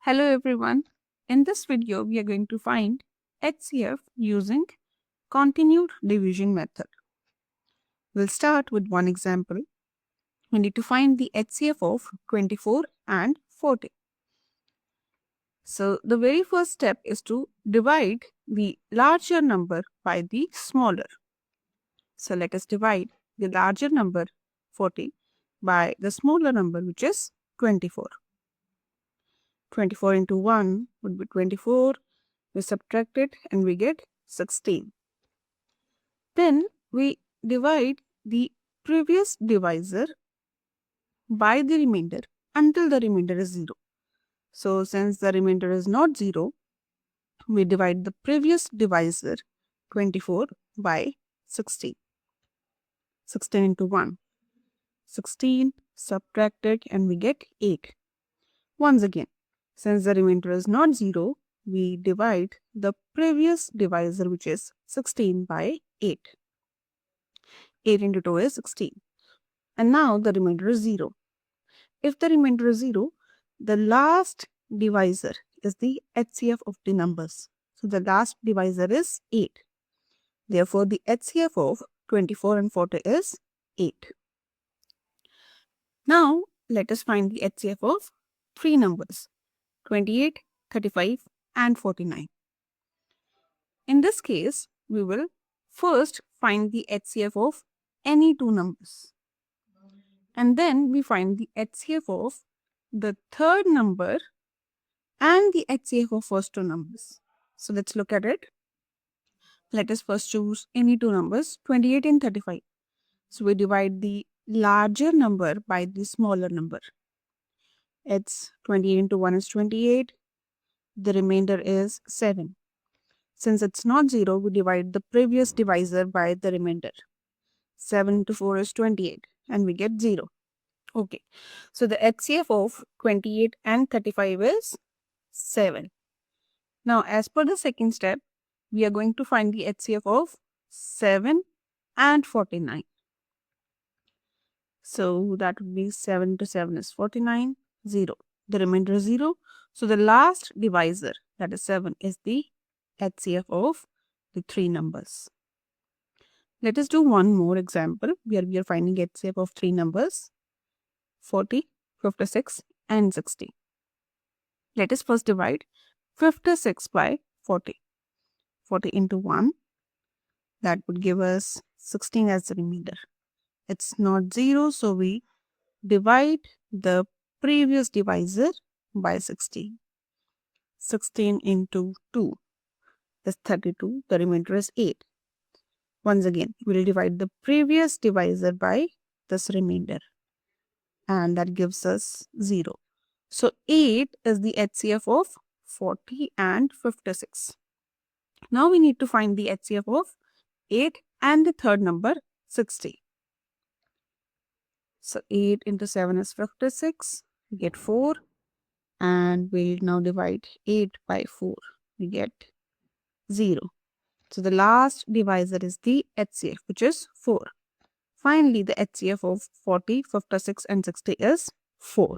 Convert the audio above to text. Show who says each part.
Speaker 1: Hello everyone. In this video, we are going to find HCF using continued division method. We'll start with one example. We need to find the HCF of 24 and 40. So the very first step is to divide the larger number by the smaller. So let us divide the larger number 40 by the smaller number, which is 24. 24 into 1 would be 24. We subtract it and we get 16. Then we divide the previous divisor by the remainder until the remainder is 0. So since the remainder is not 0, we divide the previous divisor 24 by 16. 16 into 1. 16, subtract it and we get 8. Once again, since the remainder is not 0, we divide the previous divisor, which is 16, by 8. 8 into 2 is 16. And now the remainder is 0. If the remainder is 0, the last divisor is the HCF of the numbers. So the last divisor is 8. Therefore, the HCF of 24 and 40 is 8. Now, let us find the HCF of three numbers, 28, 35, and 49. In this case, we will first find the HCF of any two numbers. And then we find the HCF of the third number and the HCF of first two numbers. So let's look at it. Let us first choose any two numbers, 28 and 35. So we divide the larger number by the smaller number. It's 28 into 1 is 28. The remainder is 7. Since it's not 0, we divide the previous divisor by the remainder. 7 into 4 is 28 and we get 0. Okay, so the HCF of 28 and 35 is 7. Now, as per the second step, we are going to find the HCF of 7 and 49. So that would be 7 to 7 is 49, 0. The remainder is 0. So the last divisor, that is 7, is the HCF of the three numbers. Let us do one more example where we are finding HCF of three numbers, 40, 56, and 60. Let us first divide 56 by 40. 40 into 1, that would give us 16 as the remainder. It's not 0, so we divide the previous divisor by 16. 16 into 2 is 32, the remainder is 8. Once again, we'll divide the previous divisor by this remainder, and that gives us 0. So 8 is the HCF of 40 and 56. Now we need to find the HCF of 8 and the third number, 60. So 8 into 7 is 56, we get 4, and we'll now divide 8 by 4, we get 0. So the last divisor is the HCF, which is 4. Finally, the HCF of 40, 56, and 60 is 4.